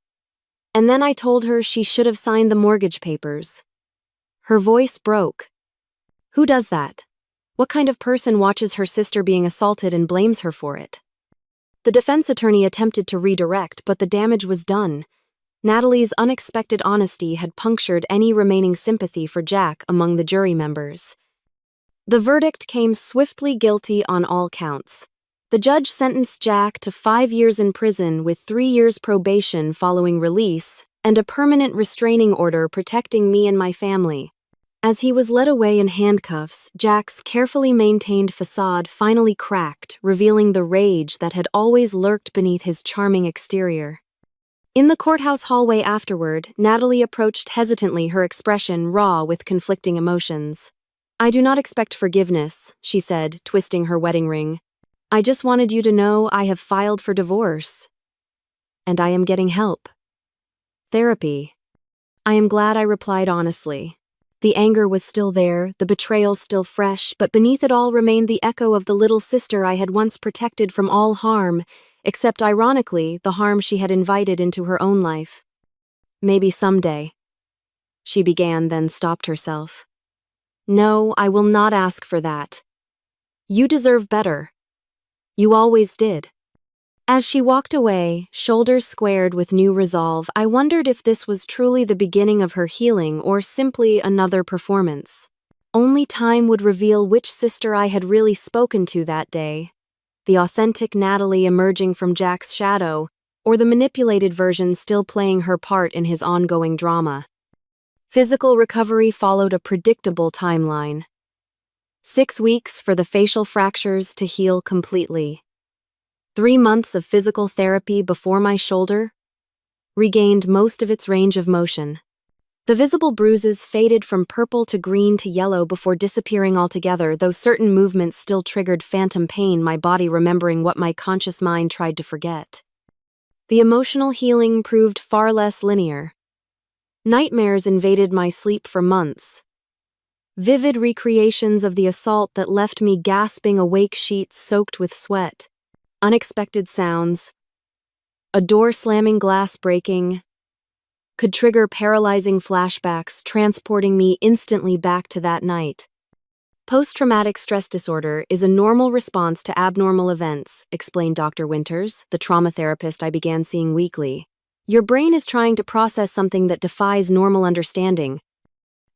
and then I told her she should have signed the mortgage papers. Her voice broke. Who does that? What kind of person watches her sister being assaulted and blames her for it? The defense attorney attempted to redirect, but the damage was done. Natalie's unexpected honesty had punctured any remaining sympathy for Jack among the jury members. The verdict came swiftly guilty on all counts. The judge sentenced Jack to 5 years in prison with 3 years probation following release and a permanent restraining order protecting me and my family. As he was led away in handcuffs, Jack's carefully maintained facade finally cracked, revealing the rage that had always lurked beneath his charming exterior. In the courthouse hallway afterward, Natalie approached hesitantly, her expression raw with conflicting emotions. I do not expect forgiveness, she said, twisting her wedding ring. I just wanted you to know I have filed for divorce. And I am getting help. Therapy. I am glad I replied honestly. The anger was still there, the betrayal still fresh, but beneath it all remained the echo of the little sister I had once protected from all harm, except ironically, the harm she had invited into her own life. Maybe someday. She began, then stopped herself. No, I will not ask for that. You deserve better. You always did. As she walked away, shoulders squared with new resolve, I wondered if this was truly the beginning of her healing or simply another performance. Only time would reveal which sister I had really spoken to that day. The authentic Natalie emerging from Jack's shadow, or the manipulated version still playing her part in his ongoing drama. Physical recovery followed a predictable timeline. 6 weeks for the facial fractures to heal completely. 3 months of physical therapy before my shoulder regained most of its range of motion. The visible bruises faded from purple to green to yellow before disappearing altogether, though certain movements still triggered phantom pain, my body remembering what my conscious mind tried to forget. The emotional healing proved far less linear. Nightmares invaded my sleep for months. Vivid recreations of the assault that left me gasping awake, sheets soaked with sweat. Unexpected sounds, a door slamming, glass breaking, could trigger paralyzing flashbacks, transporting me instantly back to that night. Post-traumatic stress disorder is a normal response to abnormal events, explained Dr. Winters, the trauma therapist I began seeing weekly. Your brain is trying to process something that defies normal understanding.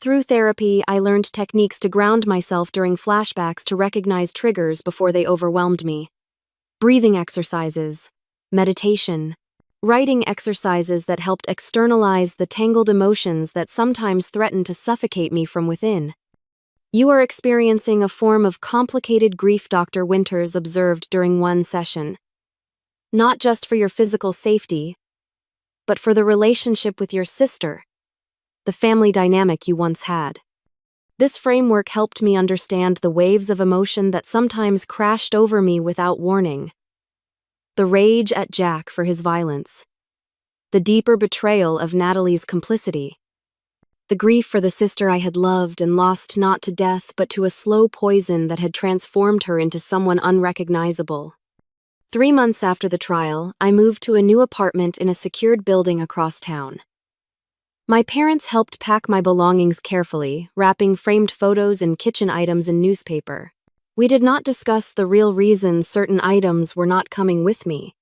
Through therapy, I learned techniques to ground myself during flashbacks to recognize triggers before they overwhelmed me. Breathing exercises, meditation, writing exercises that helped externalize the tangled emotions that sometimes threatened to suffocate me from within. You are experiencing a form of complicated grief, Dr. Winters observed during one session. Not just for your physical safety, but for the relationship with your sister, the family dynamic you once had. This framework helped me understand the waves of emotion that sometimes crashed over me without warning. The rage at Jack for his violence. The deeper betrayal of Natalie's complicity. The grief for the sister I had loved and lost not to death but to a slow poison that had transformed her into someone unrecognizable. 3 months after the trial, I moved to a new apartment in a secured building across town. My parents helped pack my belongings carefully, wrapping framed photos and kitchen items in newspaper. We did not discuss the real reasons certain items were not coming with me.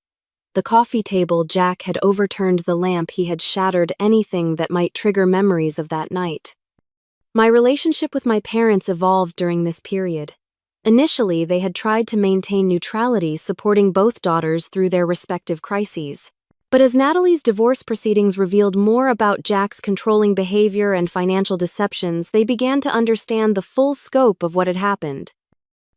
The coffee table, Jack had overturned the lamp, he had shattered anything that might trigger memories of that night. My relationship with my parents evolved during this period. Initially, they had tried to maintain neutrality, supporting both daughters through their respective crises. But as Natalie's divorce proceedings revealed more about Jack's controlling behavior and financial deceptions, they began to understand the full scope of what had happened.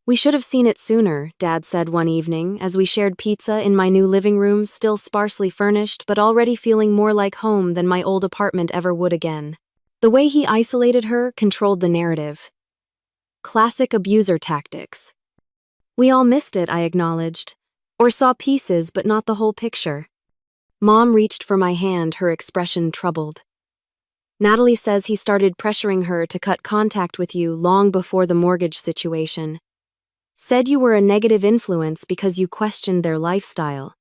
We should have seen it sooner, Dad said one evening, as we shared pizza in my new living room, still sparsely furnished but already feeling more like home than my old apartment ever would again. The way he isolated her controlled the narrative. Classic abuser tactics. We all missed it, I acknowledged. Or saw pieces, but not the whole picture. Mom reached for my hand, her expression troubled. Natalie says he started pressuring her to cut contact with you long before the mortgage situation. Said you were a negative influence because you questioned their lifestyle.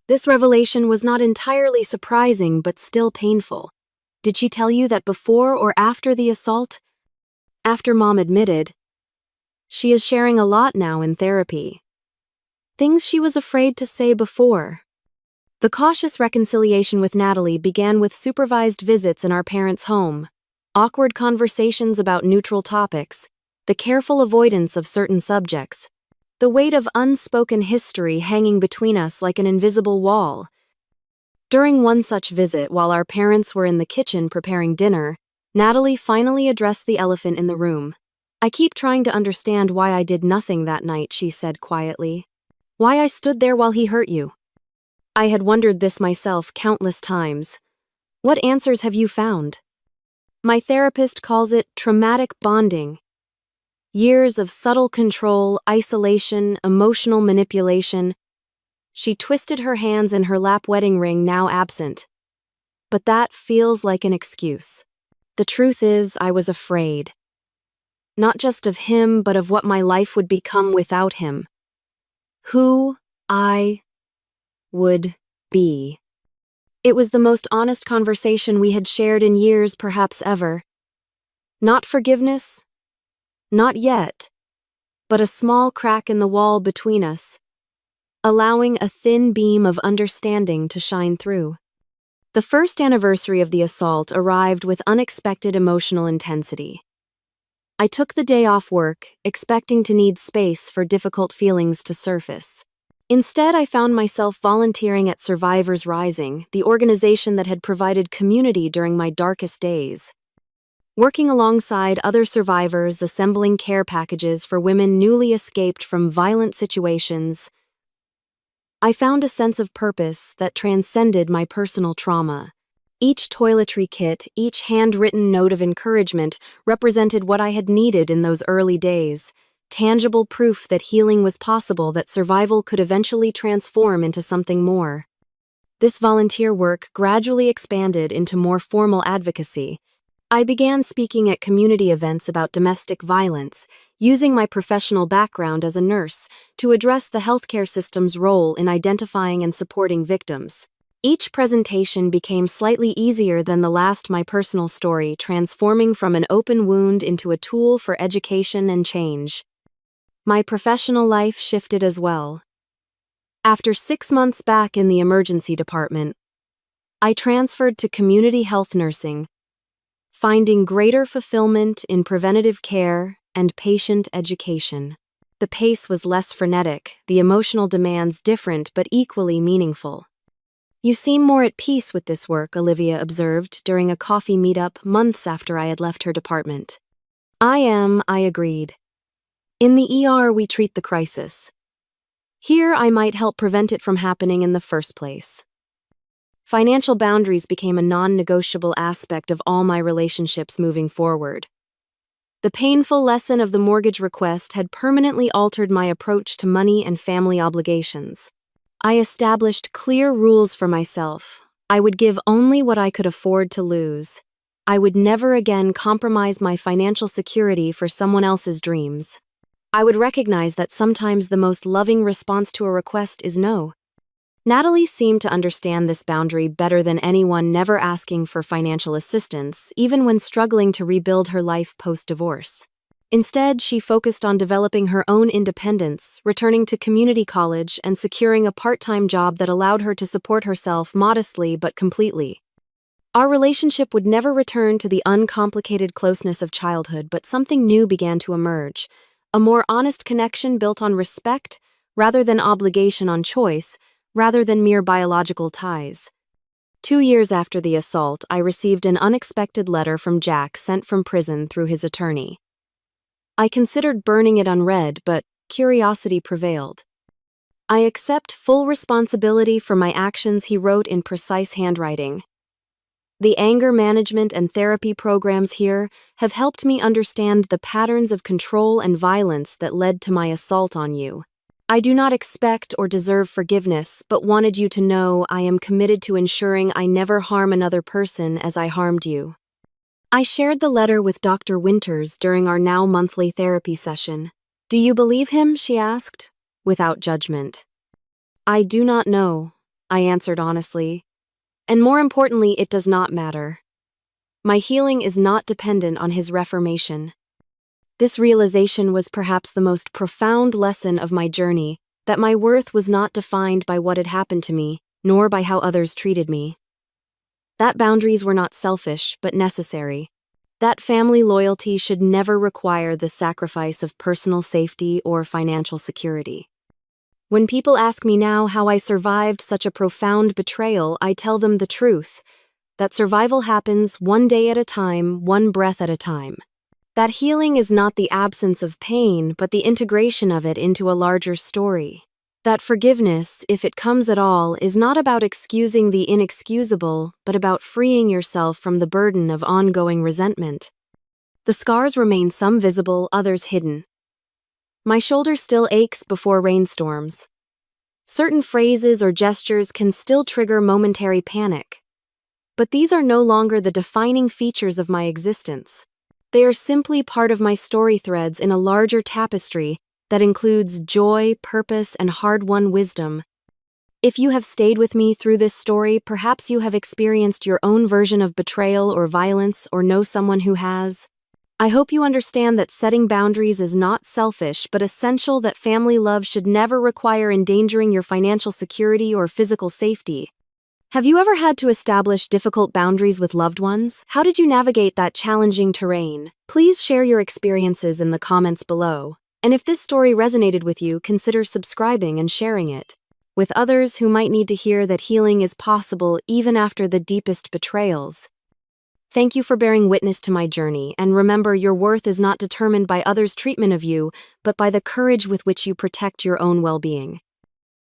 This revelation was not entirely surprising, but still painful. Did she tell you that before or after the assault? After Mom admitted, she is sharing a lot now in therapy. Things she was afraid to say before. The cautious reconciliation with Natalie began with supervised visits in our parents' home, awkward conversations about neutral topics, the careful avoidance of certain subjects, the weight of unspoken history hanging between us like an invisible wall. During one such visit, while our parents were in the kitchen preparing dinner, Natalie finally addressed the elephant in the room. I keep trying to understand why I did nothing that night, she said quietly. Why I stood there while he hurt you. I had wondered this myself countless times. What answers have you found? My therapist calls it traumatic bonding. Years of subtle control, isolation, emotional manipulation. She twisted her hands in her lap, wedding ring now absent. But that feels like an excuse. The truth is, I was afraid. Not just of him, but of what my life would become without him. Who I would be. It was the most honest conversation we had shared in years, perhaps ever. Not forgiveness, not yet, but a small crack in the wall between us, allowing a thin beam of understanding to shine through. The first anniversary of the assault arrived with unexpected emotional intensity. I took the day off work, expecting to need space for difficult feelings to surface. Instead, I found myself volunteering at Survivors Rising, the organization that had provided community during my darkest days. Working alongside other survivors, assembling care packages for women newly escaped from violent situations, I found a sense of purpose that transcended my personal trauma. Each toiletry kit, each handwritten note of encouragement represented what I had needed in those early days. Tangible proof that healing was possible, that survival could eventually transform into something more. This volunteer work gradually expanded into more formal advocacy. I began speaking at community events about domestic violence, using my professional background as a nurse to address the healthcare system's role in identifying and supporting victims. Each presentation became slightly easier than the last, my personal story transforming from an open wound into a tool for education and change. My professional life shifted as well. After 6 months back in the emergency department, I transferred to community health nursing, finding greater fulfillment in preventative care and patient education. The pace was less frenetic, the emotional demands different but equally meaningful. You seem more at peace with this work, Olivia observed during a coffee meetup months after I had left her department. I am, I agreed. In the ER, we treat the crisis. Here, I might help prevent it from happening in the first place. Financial boundaries became a non-negotiable aspect of all my relationships moving forward. The painful lesson of the mortgage request had permanently altered my approach to money and family obligations. I established clear rules for myself. I would give only what I could afford to lose. I would never again compromise my financial security for someone else's dreams. I would recognize that sometimes the most loving response to a request is no. Natalie seemed to understand this boundary better than anyone, never asking for financial assistance, even when struggling to rebuild her life post-divorce. Instead, she focused on developing her own independence, returning to community college, and securing a part-time job that allowed her to support herself modestly but completely. Our relationship would never return to the uncomplicated closeness of childhood, but something new began to emerge. A more honest connection built on respect, rather than obligation, on choice, rather than mere biological ties. 2 years after the assault, I received an unexpected letter from Jack sent from prison through his attorney. I considered burning it unread, but curiosity prevailed. I accept full responsibility for my actions, he wrote in precise handwriting. The anger management and therapy programs here have helped me understand the patterns of control and violence that led to my assault on you. I do not expect or deserve forgiveness, but wanted you to know I am committed to ensuring I never harm another person as I harmed you. I shared the letter with Dr. Winters during our now monthly therapy session. Do you believe him? She asked, without judgment. I do not know, I answered honestly. And more importantly, it does not matter. My healing is not dependent on his reformation. This realization was perhaps the most profound lesson of my journey, that my worth was not defined by what had happened to me, nor by how others treated me. That boundaries were not selfish, but necessary. That family loyalty should never require the sacrifice of personal safety or financial security. When people ask me now how I survived such a profound betrayal, I tell them the truth, that survival happens one day at a time, one breath at a time. That healing is not the absence of pain, but the integration of it into a larger story. That forgiveness, if it comes at all, is not about excusing the inexcusable, but about freeing yourself from the burden of ongoing resentment. The scars remain, some visible, others hidden. My shoulder still aches before rainstorms. Certain phrases or gestures can still trigger momentary panic. But these are no longer the defining features of my existence. They are simply part of my story threads in a larger tapestry that includes joy, purpose, and hard-won wisdom. If you have stayed with me through this story, perhaps you have experienced your own version of betrayal or violence, or know someone who has. I hope you understand that setting boundaries is not selfish, but essential, that family love should never require endangering your financial security or physical safety. Have you ever had to establish difficult boundaries with loved ones? How did you navigate that challenging terrain? Please share your experiences in the comments below. And if this story resonated with you, consider subscribing and sharing it with others who might need to hear that healing is possible even after the deepest betrayals. Thank you for bearing witness to my journey, and remember, your worth is not determined by others' treatment of you, but by the courage with which you protect your own well-being.